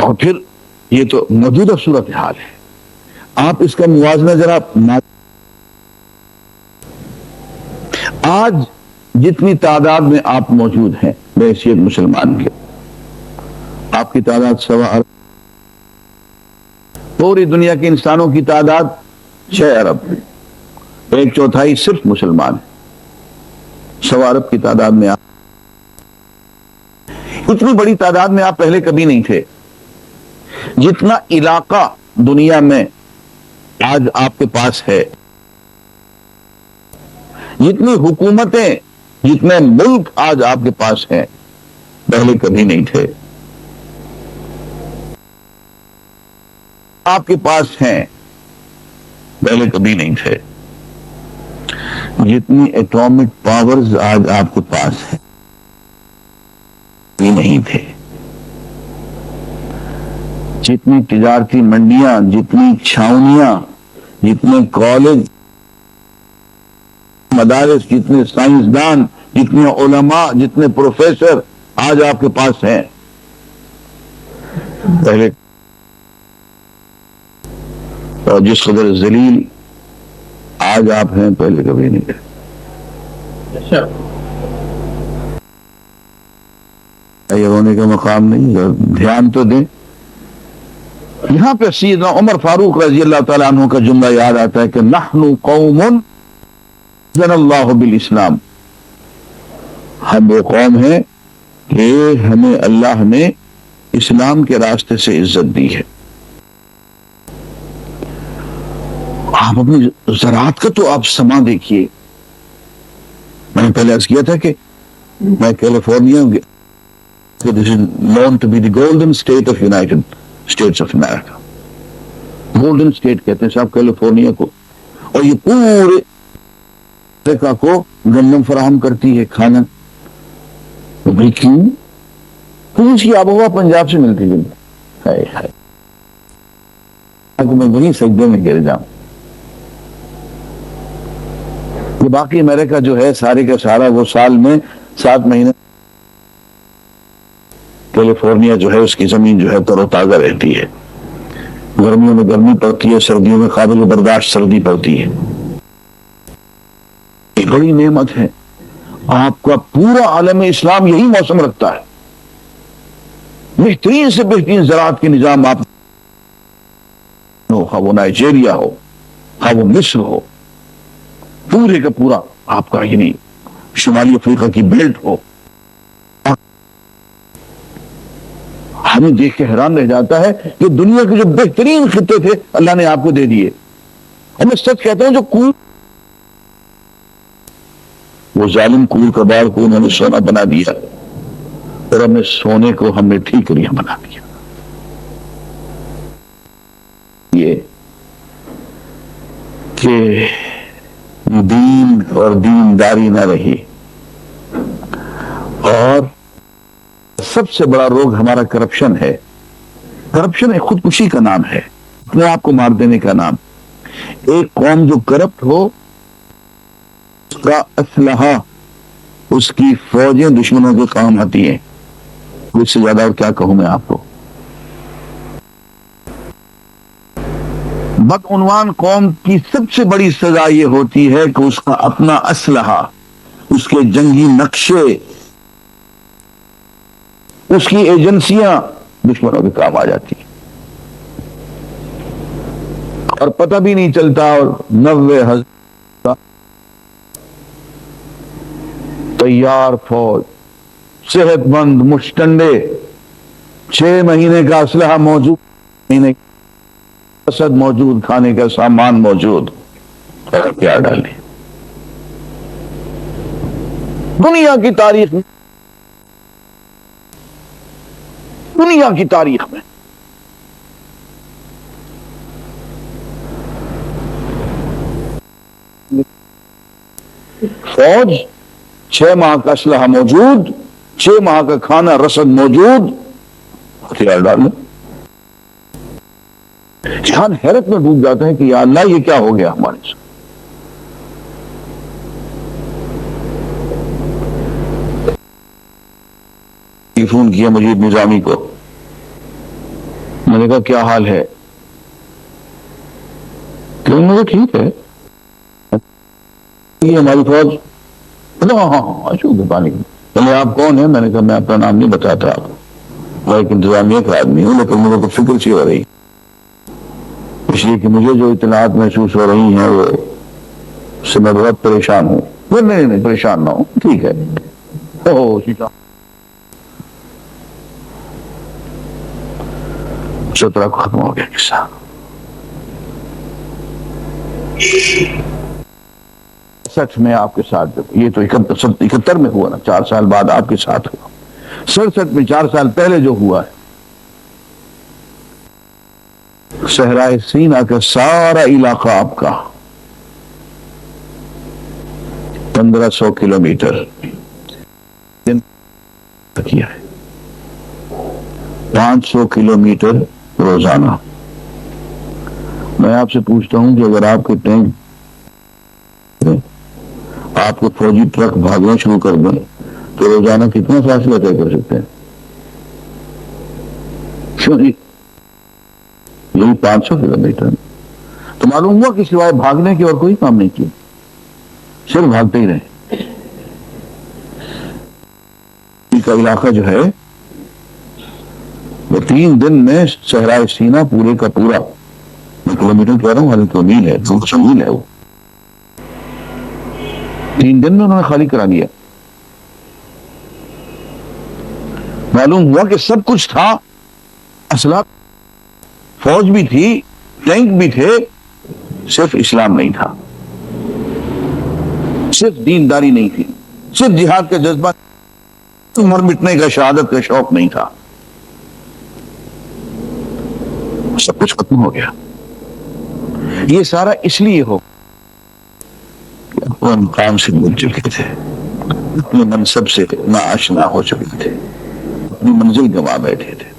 اور پھر یہ تو موجودہ صورتحال ہے، آپ اس کا موازنہ ذرا آج جتنی تعداد میں آپ موجود ہیں بحیثیت مسلمان کے، آپ کی تعداد 1.25 ارب، پوری دنیا کے انسانوں کی تعداد 6 ارب، 1/4 صرف مسلمان ہیں۔ 1.25 ارب کی تعداد میں آپ، اتنی بڑی تعداد میں آپ پہلے کبھی نہیں تھے۔ جتنا علاقہ دنیا میں آج آپ کے پاس ہے، جتنی حکومتیں، جتنے ملک آج آپ کے پاس ہیں، پہلے کبھی نہیں تھے۔ آپ کے پاس ہیں، پہلے کبھی نہیں تھے۔ جتنی ایٹامک پاورز آج آپ کے پاس ہیں، بھی نہیں تھے۔ جتنی تجارتی منڈیاں، جتنی چھاونیاں، جتنے کالج، مدارس، جتنے سائنسدان، جتنے علماء، جتنے پروفیسر آج آپ کے پاس ہیں، پہلے، اور جس قدر ذلیل آج آپ ہیں، پہلے کبھی نہیں تھے۔ یہ ہونے کا مقام نہیں، دھیان تو دیں۔ یہاں پہ سیدنا عمر فاروق رضی اللہ تعالیٰ عنہ کا جملہ یاد آتا ہے کہ نحن قوم ذن اللہ بالاسلام، ہم وہ قوم ہیں کہ ہمیں اللہ نے اسلام کے راستے سے عزت دی ہے۔ آپ اپنی زراعت کا تو آپ سما دیکھیے۔ میں نے پہلے عرض کیا تھا کہ میں California, this is known to be the golden state of United States of America، golden state کہتے ہیں صاحب کیلیفورنیا کو، اور یہ پورے امریکہ کو گندم فراہم کرتی ہے، کھانا۔ بھائی کیوں؟ کیوں؟ اس کی آب و ہوا پنجاب سے ملتی ہے، کہ میں وہیں سجدے میں گر جاؤں۔ یہ باقی امریکہ جو ہے سارے کا سارا، وہ سال میں 7 مہینے کیلیفورنیا جو ہے اس کی زمین جو ہے تر و تازہ رہتی ہے، گرمیوں میں گرمی پڑتی ہے، سردیوں میں قابل برداشت سردی پڑتی ہے۔ ایک بڑی نعمت ہے، آپ کا پورا عالم اسلام یہی موسم رکھتا ہے۔ بہترین سے بہترین زراعت کے نظام آپ، خواہ وہ نائجیریا ہو، خواہ وہ مصر ہو، پورے کا پورا آپ کا، یعنی شمالی افریقہ کی بیلٹ ہو، ہمیں دیکھ کے حیران رہ جاتا ہے کہ دنیا کے جو بہترین خطے تھے اللہ نے آپ کو دے دیے۔ میں سچ کہتا ہوں، جو کور، وہ ظالم کور کباڑ کو انہوں نے سونا بنا دیا، اور ہم نے سونے کو ہم نے ٹھیکریاں بنا دیا۔ یہ کہ دین اور دینداری نہ رہی، اور سب سے بڑا روگ ہمارا کرپشن ہے۔ کرپشن ایک خودکشی کا نام ہے، اپنے آپ کو مار دینے کا نام۔ ایک قوم جو کرپٹ ہو، اس کا اسلحہ، اس کی فوجیں دشمنوں کے کام آتی ہیں۔ اس سے زیادہ اور کیا کہوں میں آپ کو۔ بدعنوان قوم کی سب سے بڑی سزا یہ ہوتی ہے کہ اس کا اپنا اسلحہ، اس کے جنگی نقشے، اس کی ایجنسیاں دشمنوں کے کام آ جاتی ہیں، اور پتہ بھی نہیں چلتا۔ اور 90,000 تیار فوج، صحت مند مشتنڈے، 6 مہینے کا اسلحہ موجود، مہینے رسد موجود، کھانے کا سامان موجود، کیا ڈالیں۔ دنیا کی تاریخ میں، دنیا کی تاریخ میں فوج، 6 ماہ کا اسلحہ موجود، 6 ماہ کا کھانا رسد موجود، ہتھیار ڈالیں۔ جہان حیرت میں ڈوب جاتا ہے کہ یا اللہ یہ کیا ہو گیا ہمارے ساتھ۔ فون کیا مجید نظامی کو، میں نے کہا کیا حال ہے؟ کہ انہوں نے ٹھیک ہے یہ ہماری فوج. ہاں ہاں ہاں پانی. پہلے آپ کون ہیں؟ میں نے کہا میں اپنا نام نہیں بتاتا آپ کو، میں ایک انتظامیہ کا آدمی ہوں، لیکن مجھے کو فکر سی ہو رہی اس لیے کہ مجھے جو اطلاعات محسوس ہو رہی ہیں وہ سے میں بہت پریشان ہوں. نہیں پریشان نہ ہوں، ٹھیک ہے. سترہ کو ختم ہو گیا قصہ. سچ میں آپ کے ساتھ یہ تو 71 میں ہوا نا، 4 سال بعد آپ کے ساتھ ہوا. 67 میں 4 سال پہلے جو ہوا ہے، صحرائے سینا کا سارا علاقہ آپ کا 1500 کلومیٹر کیا ہے، 500 کلومیٹر روزانہ. میں آپ سے پوچھتا ہوں کہ اگر آپ کے ٹینک آپ کو فوجی ٹرک بھاگنا شروع کر دیں تو روزانہ کتنا فاصلہ طے کر سکتے ہیں؟ یہی 500 کلومیٹر. تو معلوم ہوا کہ سوائے بھاگنے کی اور کوئی کام نہیں کیا، صرف بھاگتے ہی رہے. کا علاقہ جو ہے وہ 3 دن میں صحرائے سینا پورے کا پورا، میں کلومیٹر کہہ رہا ہوں، حالانکہ میل ہے، 200 میل ہے، وہ 3 دن میں انہوں نے خالی کرا دیا. معلوم ہوا کہ سب کچھ تھا، اسلحہ فوج بھی تھی، ٹینک بھی تھے، صرف اسلام نہیں تھا، صرف دینداری نہیں تھی، صرف جہاد کا جذبہ، مر مٹنے کا شہادت کا شوق نہیں تھا. سب کچھ ختم ہو گیا. یہ سارا اس لیے ہو وہ مقام سے بھول چکے تھے، اپنے منصب سے ناآشنا ہو چکے تھے، اپنی منزل گنوا بیٹھے تھے.